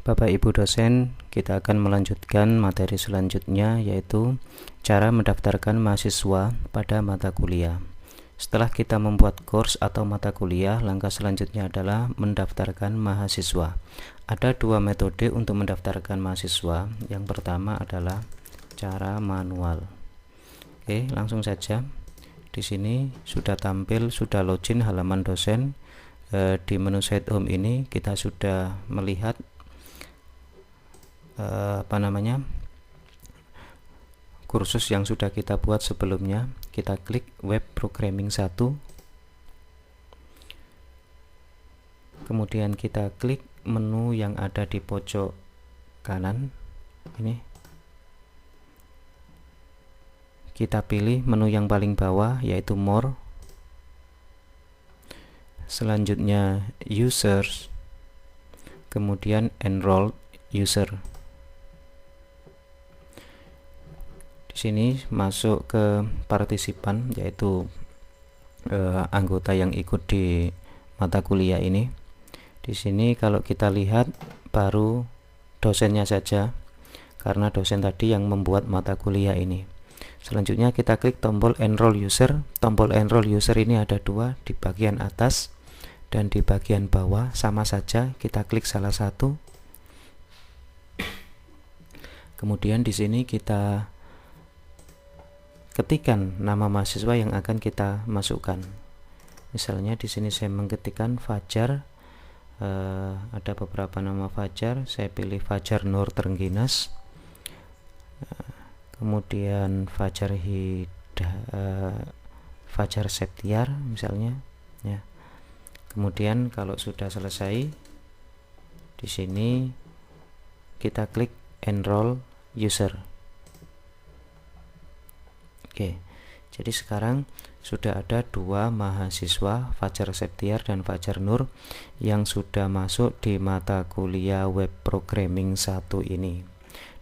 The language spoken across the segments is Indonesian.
Bapak Ibu dosen, kita akan melanjutkan materi selanjutnya, yaitu cara mendaftarkan mahasiswa pada mata kuliah. Setelah kita membuat course atau mata kuliah, langkah selanjutnya adalah mendaftarkan mahasiswa. Ada dua metode untuk mendaftarkan mahasiswa. Yang pertama adalah cara manual. Oke, langsung saja. Di sini sudah tampil, sudah login halaman dosen. Di menu site home ini kita sudah melihat kursus yang sudah kita buat sebelumnya. Kita klik web programming 1, kemudian kita klik menu yang ada di pojok kanan ini, kita pilih menu yang paling bawah yaitu more, selanjutnya users, kemudian enrolled user. Sini masuk ke partisipan, yaitu anggota yang ikut di mata kuliah ini. Di sini kalau kita lihat baru dosennya saja, karena dosen tadi yang membuat mata kuliah ini. Selanjutnya kita klik tombol enroll user. Tombol enroll user ini ada dua, di bagian atas dan di bagian bawah, sama saja. Kita klik salah satu. Kemudian di sini kita ketikkan nama mahasiswa yang akan kita masukkan. Misalnya di sini saya mengetikkan Fajar, ada beberapa nama Fajar, saya pilih Fajar Nur Trengginas, kemudian Fajar Fajar Septiar misalnya, ya. Kemudian kalau sudah selesai, di sini kita klik enroll user. Oke, jadi sekarang sudah ada dua mahasiswa, Fajar Septiar dan Fajar Nur, yang sudah masuk di mata kuliah web programming 1 ini.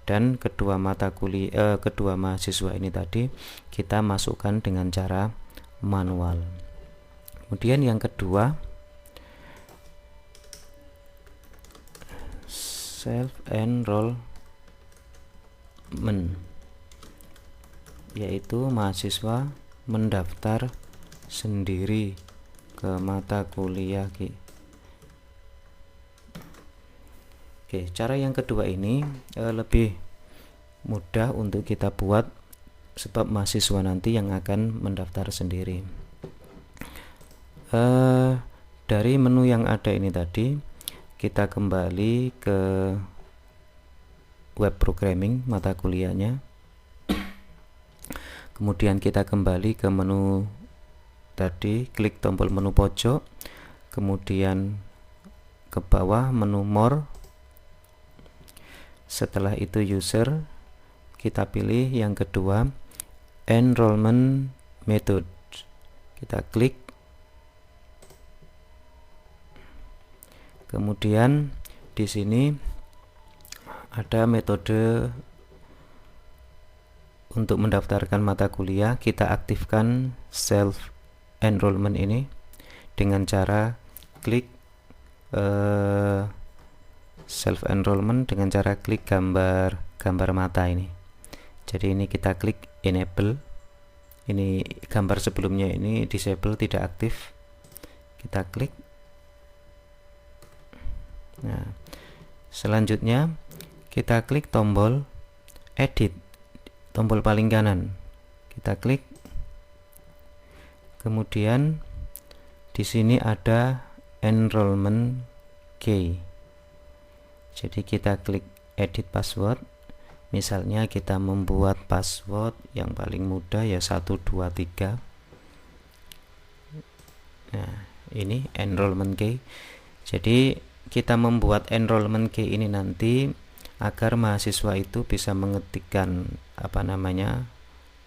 Dan kedua mahasiswa ini tadi kita masukkan dengan cara manual. Kemudian yang kedua, self enrollment, yaitu mahasiswa mendaftar sendiri ke mata kuliah. Oke, cara yang kedua ini lebih mudah untuk kita buat, sebab mahasiswa nanti yang akan mendaftar sendiri. Dari menu yang ada ini tadi, kita kembali ke web programming mata kuliahnya. Kemudian kita kembali ke menu tadi, klik tombol menu pojok, kemudian ke bawah menu more. Setelah itu user, kita pilih yang kedua, enrollment method. Kita klik, kemudian di sini ada metode untuk mendaftarkan mata kuliah. Kita aktifkan self enrollment ini dengan cara klik self enrollment dengan cara klik gambar mata ini. Jadi ini kita klik enable. Ini gambar sebelumnya ini disable, tidak aktif. Kita klik. Nah, selanjutnya kita klik tombol edit, tombol paling kanan, kita klik. Kemudian di sini ada enrollment key. Jadi kita klik edit password. Misalnya kita membuat password yang paling mudah ya 123. Nah, ini enrollment key. Jadi kita membuat enrollment key ini nanti agar mahasiswa itu bisa mengetikkan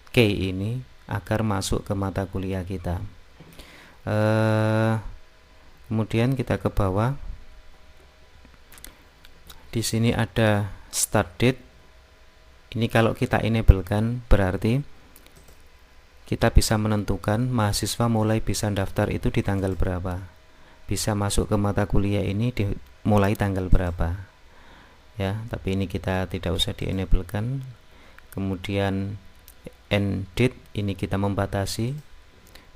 key ini agar masuk ke mata kuliah kita. Kemudian kita ke bawah. Di sini ada start date. Ini kalau kita enablekan berarti kita bisa menentukan mahasiswa mulai bisa daftar itu di tanggal berapa, bisa masuk ke mata kuliah ini mulai tanggal berapa. ya, tapi ini kita tidak usah di enablekan. Kemudian end date ini kita membatasi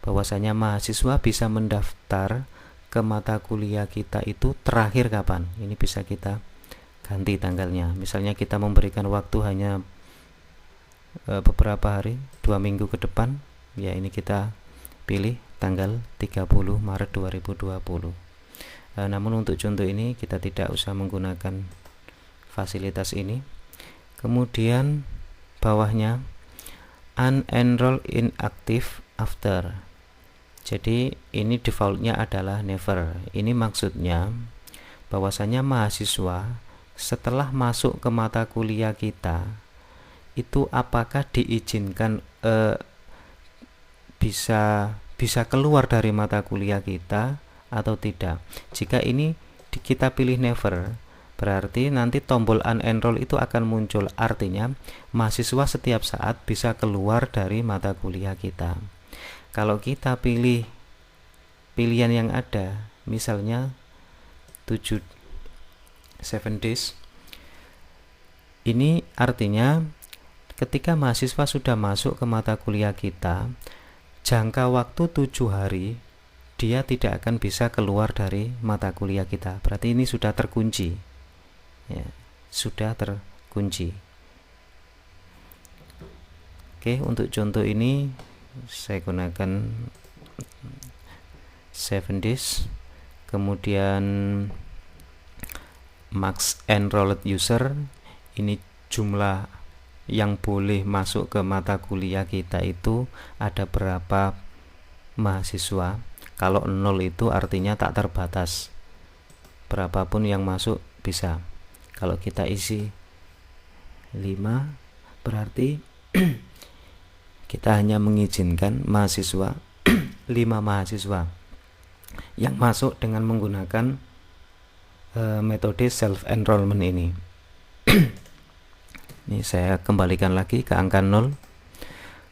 bahwasanya mahasiswa bisa mendaftar ke mata kuliah kita itu terakhir kapan. Ini bisa kita ganti tanggalnya. Misalnya kita memberikan waktu hanya beberapa hari, 2 minggu ke depan, ya ini kita pilih tanggal 30 Maret 2020. Namun untuk contoh ini kita tidak usah menggunakan fasilitas ini. Kemudian bawahnya unenroll inactive after. Jadi ini defaultnya adalah never. Ini maksudnya bahwasanya mahasiswa setelah masuk ke mata kuliah kita itu apakah diizinkan bisa keluar dari mata kuliah kita atau tidak. Jika ini kita pilih never, berarti nanti tombol unenroll itu akan muncul, artinya mahasiswa setiap saat bisa keluar dari mata kuliah kita. Kalau kita pilih pilihan yang ada, misalnya 7 days, ini artinya ketika mahasiswa sudah masuk ke mata kuliah kita, jangka waktu 7 hari dia tidak akan bisa keluar dari mata kuliah kita. Berarti ini sudah terkunci, ya, sudah terkunci. Oke, untuk contoh ini saya gunakan 7 days, kemudian max enrolled user, ini jumlah yang boleh masuk ke mata kuliah kita itu ada berapa mahasiswa. Kalau 0 itu artinya tak terbatas, berapapun yang masuk bisa. Kalau kita isi 5 berarti kita hanya mengizinkan mahasiswa 5 mahasiswa yang masuk dengan menggunakan metode self enrollment ini. Ini saya kembalikan lagi ke angka 0,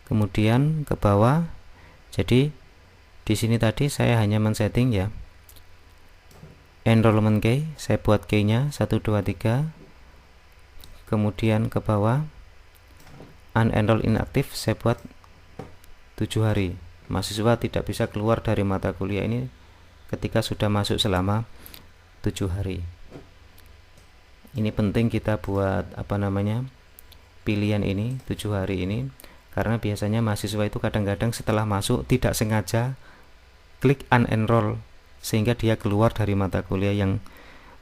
kemudian ke bawah. Jadi di sini tadi saya hanya men-setting ya enrollment key, saya buat key-nya 1 2 3, kemudian ke bawah unenroll inactive saya buat 7 hari. Mahasiswa tidak bisa keluar dari mata kuliah ini ketika sudah masuk selama 7 hari. Ini penting kita buat pilihan ini 7 hari ini, karena biasanya mahasiswa itu kadang-kadang setelah masuk tidak sengaja klik unenroll sehingga dia keluar dari mata kuliah yang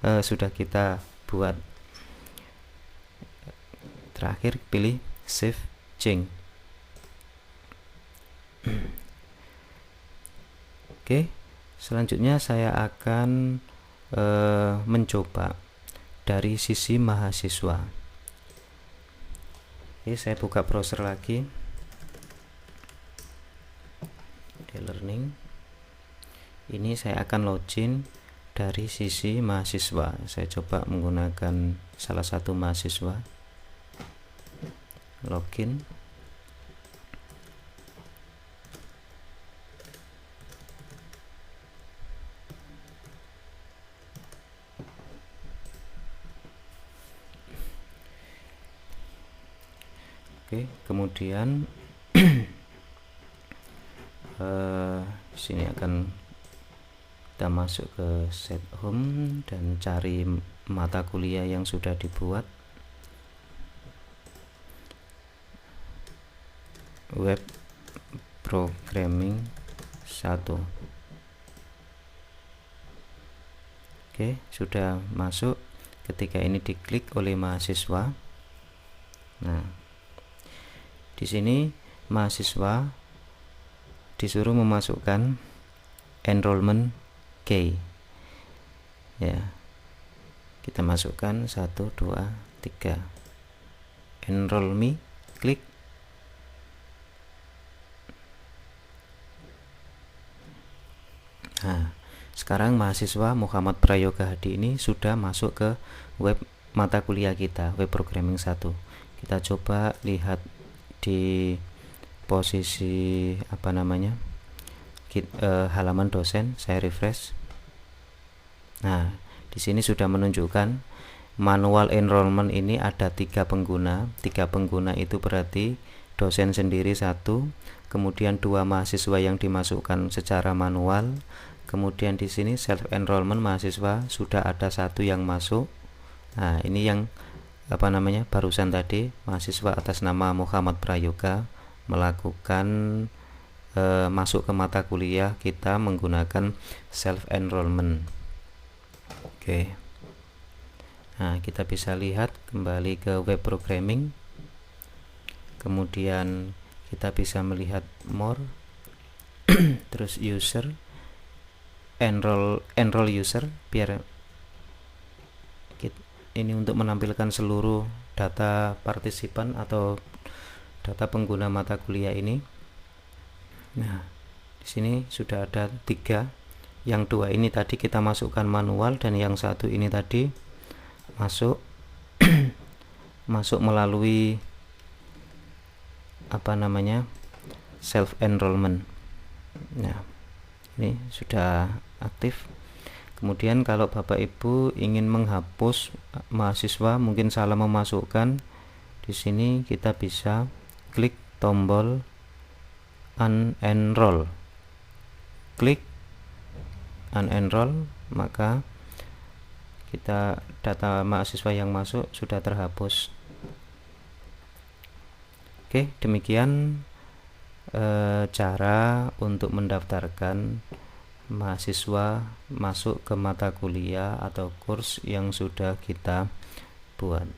sudah kita buat. Terakhir pilih save change. Oke, selanjutnya saya akan mencoba dari sisi mahasiswa. Oke, saya buka browser lagi, e-learning. Ini saya akan login dari sisi mahasiswa. Saya coba menggunakan salah satu mahasiswa. Login. Oke, kemudian sini akan kita masuk ke set home dan cari mata kuliah yang sudah dibuat. Web programming 1. Oke, sudah masuk. Ketika ini diklik oleh mahasiswa, nah di sini mahasiswa disuruh memasukkan enrollment key, ya, kita masukkan 1 2 3, enroll me, klik. Nah, sekarang mahasiswa Muhammad Prayoga Hadi ini sudah masuk ke web mata kuliah kita, web programming 1. Kita coba lihat di posisi halaman dosen, saya refresh. Nah, di sini sudah menunjukkan manual enrollment ini ada 3 pengguna. 3 pengguna itu berarti dosen sendiri 1, kemudian 2 mahasiswa yang dimasukkan secara manual, kemudian di sini self enrollment mahasiswa sudah ada 1 yang masuk. Nah, ini yang barusan tadi mahasiswa atas nama Muhammad Prayoga melakukan masuk ke mata kuliah kita menggunakan self enrollment. Oke. Nah, kita bisa lihat kembali ke web programming. Kemudian kita bisa melihat more, terus user, enroll user, biar ini untuk menampilkan seluruh data partisipan atau data pengguna mata kuliah ini. Nah, di sini sudah ada 3. Yang 2 ini tadi kita masukkan manual, dan yang 1 ini tadi masuk masuk melalui self enrollment. Nah, ini sudah aktif. Kemudian kalau Bapak Ibu ingin menghapus mahasiswa mungkin salah memasukkan, di sini kita bisa klik tombol unenroll. Klik unenroll, maka data mahasiswa yang masuk sudah terhapus. Oke, demikian cara untuk mendaftarkan mahasiswa masuk ke mata kuliah atau kurs yang sudah kita buat.